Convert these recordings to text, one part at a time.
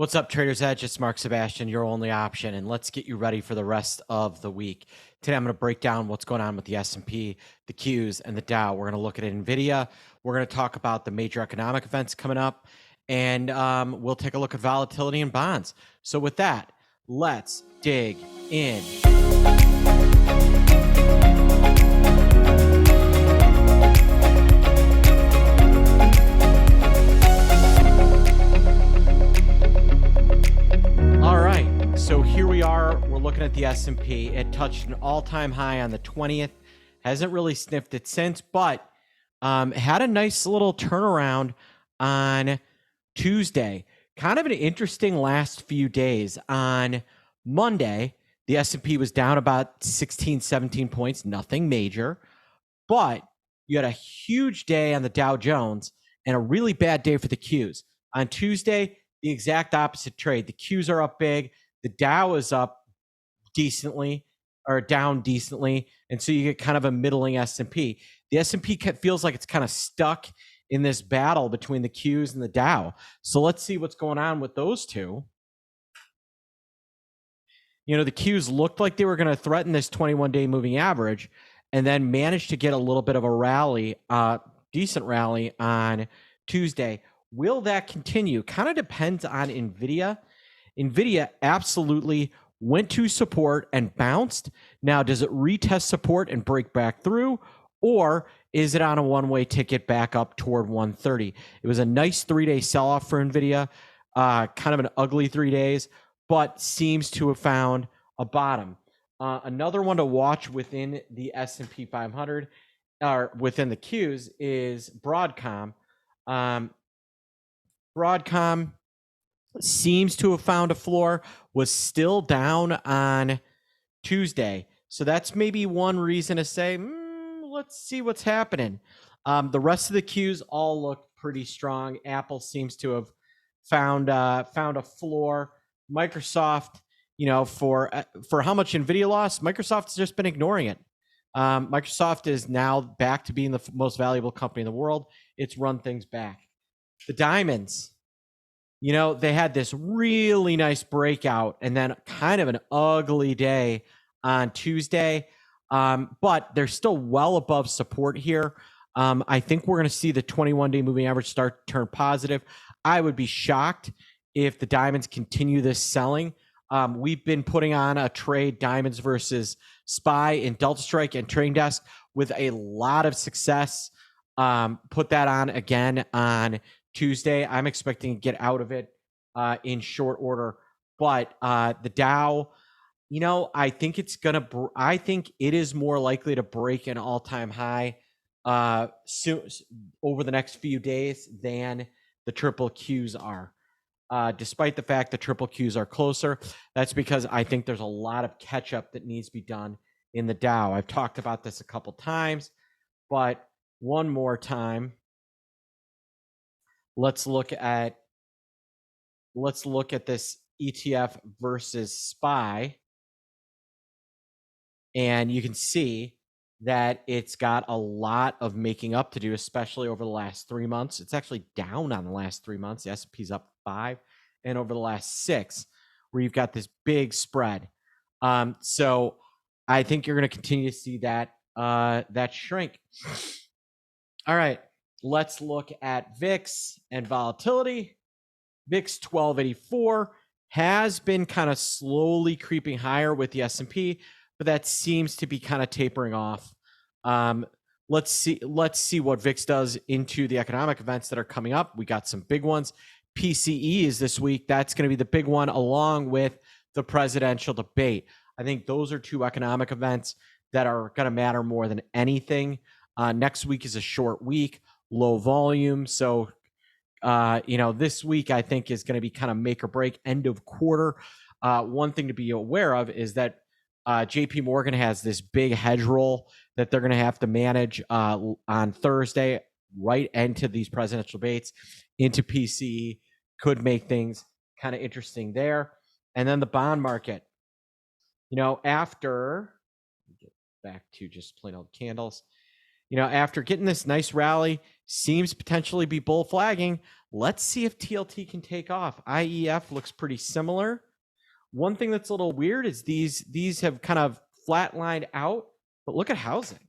What's up, Traders Edge? It's Mark Sebastian, your only option, and let's get you ready for the rest of the week. Today, I'm going to break down what's going on with the S&P, the Qs, and the Dow. We're going to look at NVIDIA. We're going to talk about the major economic events coming up, and we'll take a look at volatility and bonds. So with that, let's dig in. So here we are. We're looking at the S&P. It touched an all-time high on the 20th. Hasn't really sniffed it since, but had a nice little turnaround on Tuesday. Kind of an interesting last few days. On Monday, the S&P was down about 16, 17 points, nothing major. But you had a huge day on the Dow Jones and a really bad day for the Qs. On Tuesday, the exact opposite trade. The Qs are up big. The Dow is up decently or down decently, and so you get kind of a middling S&P. The S&P feels like it's kind of stuck in this battle between the Qs and the Dow. So let's see what's going on with those two. You know, the Qs looked like they were going to threaten this 21-day moving average and then managed to get a little bit of a rally, decent rally on Tuesday. Will that continue? Kind of depends on NVIDIA. NVIDIA absolutely went to support and bounced. Now, does it retest support and break back through, or is it on a one-way ticket back up toward 130? It was a nice 3-day sell-off for NVIDIA, kind of an ugly 3 days, but seems to have found a bottom. Another one to watch within the S&P 500, or within the Qs, is Broadcom. Broadcom seems to have found a floor, was still down on Tuesday. So that's maybe one reason to say, let's see what's happening. The rest of the Qs all look pretty strong. Apple seems to have found a floor. Microsoft, you know, for how much NVIDIA lost, Microsoft's just been ignoring it. Microsoft is now back to being the most valuable company in the world. It's run things back. The diamonds, you know, they had this really nice breakout and then kind of an ugly day on Tuesday, but they're still well above support here. I think we're going to see the 21-day moving average start to turn positive. I would be shocked if the diamonds continue this selling. We've been putting on a trade, diamonds versus SPY in Delta Strike and Trading Desk, with a lot of success. Put that on again on Tuesday. I'm expecting to get out of it in short order, but the Dow, you know, I think it's gonna. I think it is more likely to break an all-time high soon over the next few days than the triple Qs are. Despite the fact the triple Qs are closer, that's because I think there's a lot of catch-up that needs to be done in the Dow. I've talked about this a couple times, but one more time. Let's look at this ETF versus SPY, and you can see that it's got a lot of making up to do, especially over the last 3 months. It's actually down on the last 3 months. The S&P's up 5, and over the last 6, where you've got this big spread. So I think you're going to continue to see that shrink. All right. Let's look at VIX and volatility. VIX 1284 has been kind of slowly creeping higher with the S&P, but that seems to be kind of tapering off. Let's see what VIX does into the economic events that are coming up. We got some big ones. PCE is this week. That's going to be the big one, along with the presidential debate. I think those are two economic events that are going to matter more than anything. Next week is a short week, low volume. So, you know, this week I think is going to be kind of make or break, end of quarter. One thing to be aware of is that JP Morgan has this big hedge roll that they're going to have to manage on Thursday, right into these presidential debates, into PCE. Could make things kind of interesting there. And then the bond market, you know, after, get back to just plain old candles. after getting this nice rally, seems potentially be bull flagging. Let's see if TLT can take off. IEF looks pretty similar. One thing that's a little weird is these have kind of flatlined out, but look at housing.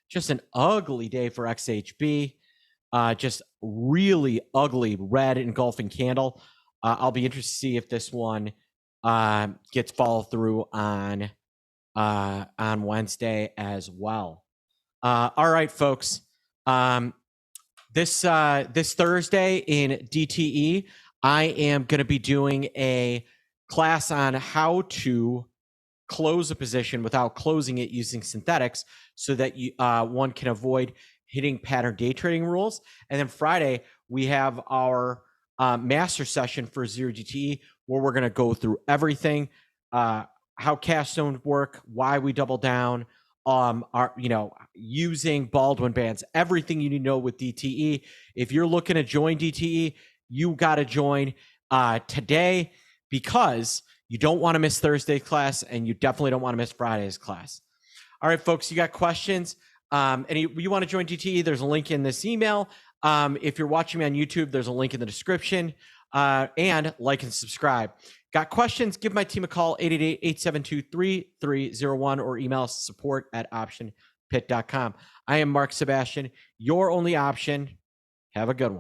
Just an ugly day for XHB. Just really ugly red engulfing candle. I'll be interested to see if this one gets follow through on Wednesday as well. All right, folks. This Thursday in DTE, I am going to be doing a class on how to close a position without closing it using synthetics, so that one can avoid hitting pattern day trading rules. And then Friday, we have our master session for Zero DTE, where we're going to go through everything, how cash zones work, why we double down, using Baldwin bands, everything you need to know with DTE. If you're looking to join DTE, you got to join today, because you don't want to miss Thursday's class, and you definitely don't want to miss Friday's class. All right, folks, you got questions? And you want to join DTE, there's a link in this email. If you're watching me on YouTube, there's a link in the description. And like and subscribe. Got questions? Give my team a call, 888-872-3301, or email us support@optionpit.com. I am Mark Sebastian, your only option. Have a good one.